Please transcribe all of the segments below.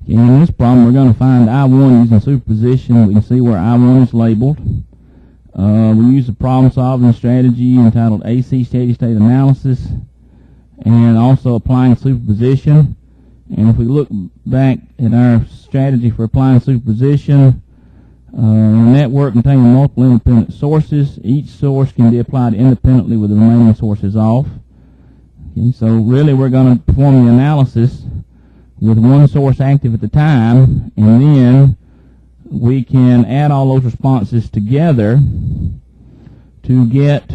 Okay, in this problem, we're going to find I1 using superposition. We can see where I1 is labeled. We use a problem-solving strategy entitled AC Steady-State Analysis, and also applying superposition. And if we look back at our strategy for applying superposition, in a network containing multiple independent sources, each source can be applied independently with the remaining sources off. Okay, so really we're going to perform the analysis with one source active at the time, and then we can add all those responses together to get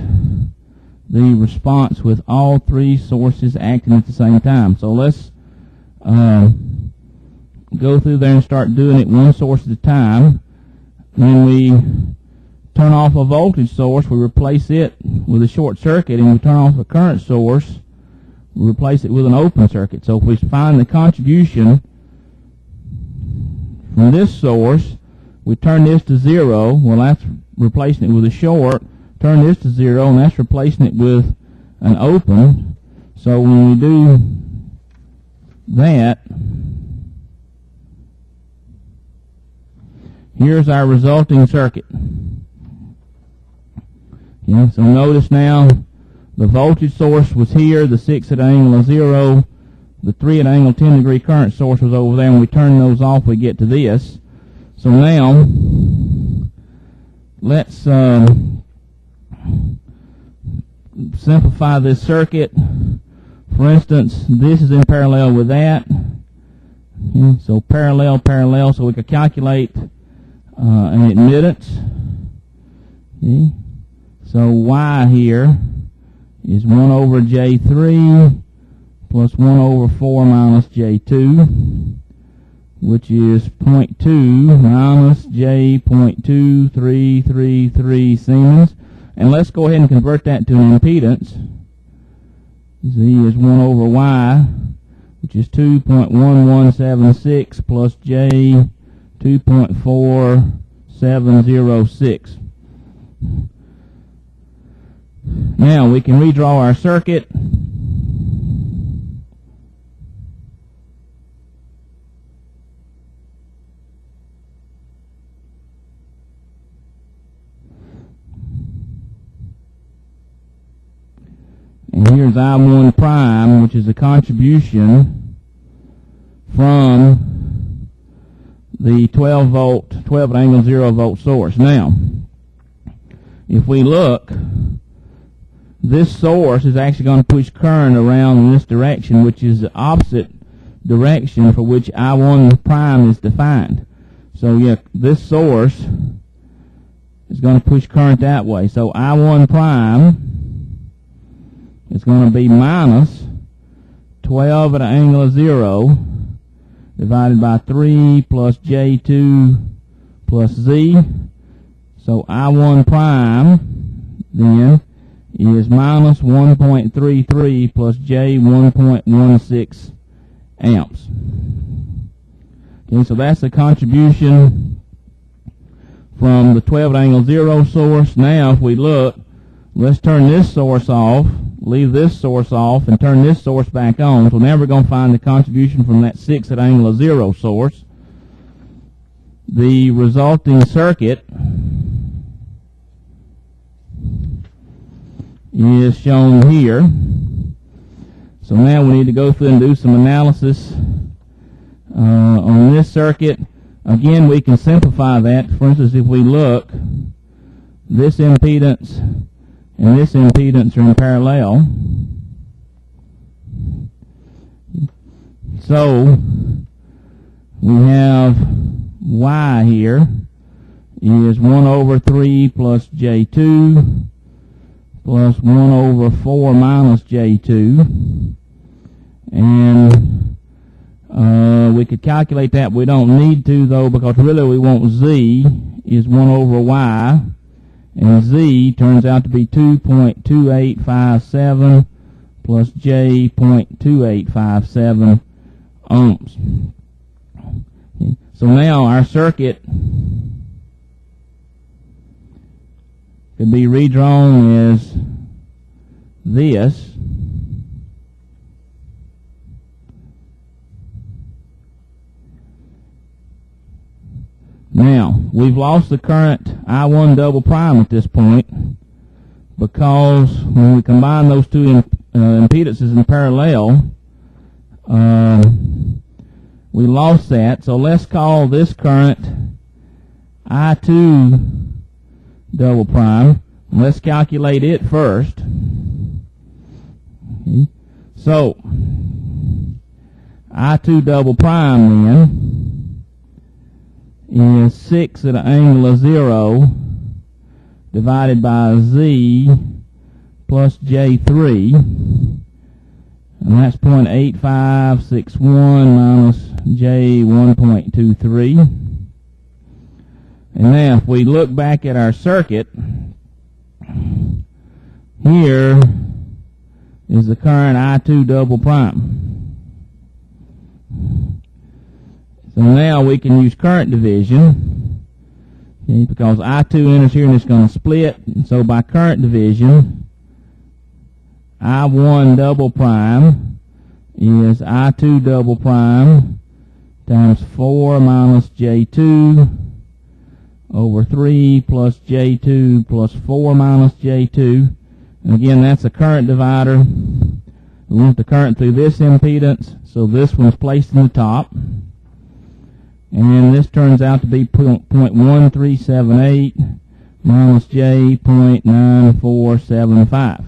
the response with all three sources acting at the same time. So let's go through there and start doing it one source at a time. When we turn off a voltage source, we replace it with a short circuit, and we turn off a current source, we replace it with an open circuit. So if we find the contribution from this source, we turn this to 0. Well, that's replacing it with a short. Turn this to 0, and that's replacing it with an open. So when we do that, here's our resulting circuit. Okay, so notice now the voltage source was here, the 6 at an angle of 0, the 3 at an angle 10 degree current source was over there, and we turn those off, we get to this. So now, let's simplify this circuit. For instance, this is in parallel with that. Okay, so parallel, so we could calculate an admittance. Okay, so Y here is 1 over J3 plus 1 over 4 minus J2, which is 0.2 minus J.2333 Siemens. And let's go ahead and convert that to an impedance. Z is 1 over Y, which is 2.1176 plus J 2.4706. Now we can redraw our circuit. And here's I1 prime, which is a contribution from the 12 at angle 0 volt source. Now, if we look, this source is actually going to push current around in this direction, which is the opposite direction for which I1 prime is defined. So yeah, this source is going to push current that way. So I1 prime is going to be minus 12 at an angle of 0 divided by 3 plus J2 plus Z. So I1 prime then is minus 1.33 plus J 1.16 amps. Okay, so that's the contribution from the 12 at angle 0 source. Now if we look, let's turn this source off, leave this source off, and turn this source back on. So now we're going to find the contribution from that 6 at angle of 0 source. The resulting circuit is shown here. So now we need to go through and do some analysis on this circuit. Again, we can simplify that. For instance, if we look, this impedance and this impedance are in parallel. So we have Y here is 1 over 3 plus J2 plus 1 over 4 minus J2. And we could calculate that. We don't need to, though, because really we want Z is 1 over Y. And Z turns out to be 2.2857 plus J 0.2857 ohms. Okay. So now our circuit could be redrawn as this. Now, we've lost the current I1 double prime at this point because when we combine those two impedances in parallel, we lost that. So let's call this current I2 double prime. Let's calculate it first. Okay. So, I2 double prime then is 6 at an angle of 0 divided by Z plus J3, and that's 0.8561 minus J1.23. And now if we look back at our circuit, here is the current I2 double prime. So now we can use current division, okay, because I2 enters here and it's going to split. And so by current division, I1 double prime is I2 double prime times 4 minus J2 over 3 plus J2 plus 4 minus J2. And again, that's a current divider. We want the current through this impedance, so this one's placed in the top. And this turns out to be 0.1378 minus J 0.9475.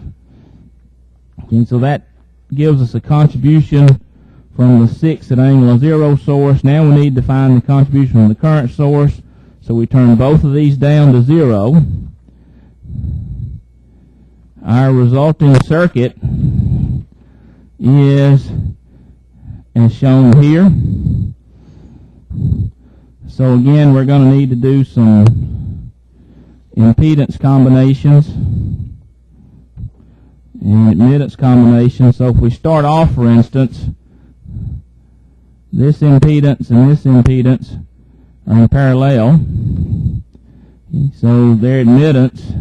Okay, so that gives us a contribution from the 6 at angle of 0 source. Now we need to find the contribution from the current source. So we turn both of these down to 0. Our resulting circuit is as shown here. So again, we're going to need to do some impedance combinations and admittance combinations. So if we start off, for instance, this impedance and this impedance are in parallel. So their admittance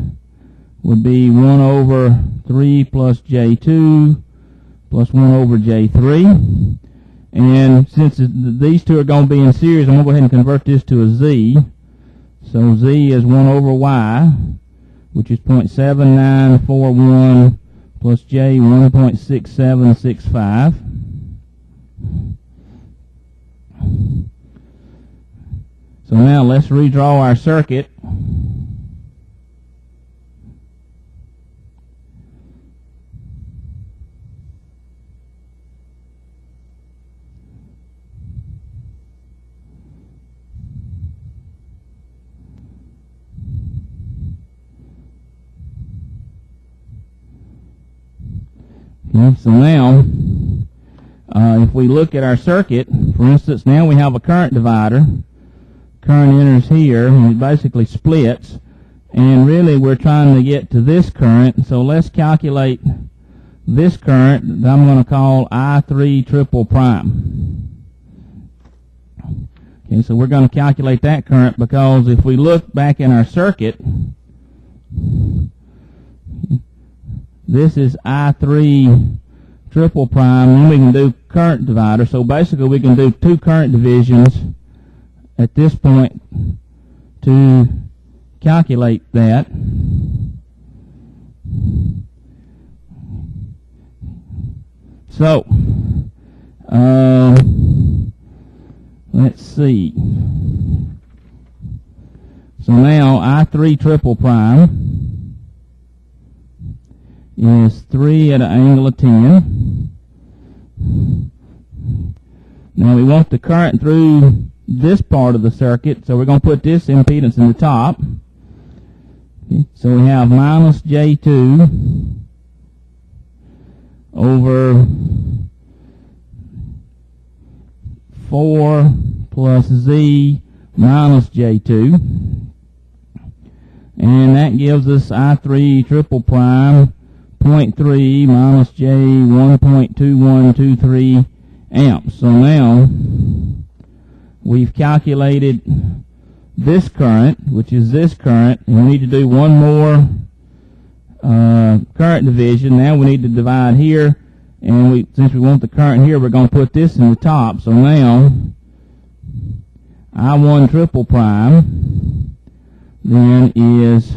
would be 1 over 3 plus J2 plus 1 over J3. And since these two are going to be in series, I'm going to go ahead and convert this to a Z. So Z is 1 over Y, which is 0.7941 plus J 1.6765. So now let's redraw our circuit. Okay, so now if we look at our circuit, for instance, now we have a current divider. Current enters here and it basically splits, and really we're trying to get to this current. So let's calculate this current that I'm going to call I3 triple prime. Okay, so we're going to calculate that current because if we look back in our circuit, this is I3 triple prime, and we can do current divider. So basically we can do two current divisions at this point to calculate that. So let's see. So now I3 triple prime is 3 at an angle of 10. Now we want the current through this part of the circuit, so we're going to put this impedance in the top. Okay, so we have minus J2 over 4 plus Z minus J2, and that gives us I3 triple prime 0.3 minus J 1.2123 amps. So now we've calculated this current, which is this current, and we need to do one more current division. Now we need to divide here, and since we want the current here, we're going to put this in the top. So now I1 triple prime then is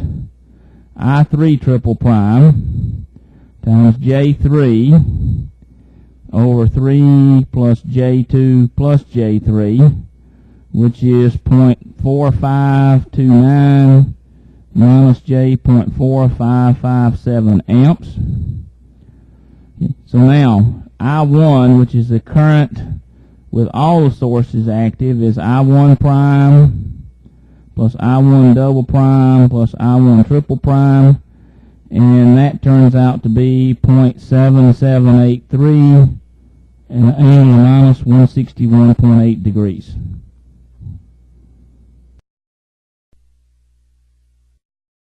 I3 triple prime times J3 over 3 plus J2 plus J3, which is 0.4529 minus J 0.4557 amps. So now I1, which is the current with all the sources active, is I1 prime plus I1 double prime plus I1 triple prime, and that turns out to be 0.7783 and an angle of minus 161.8 degrees.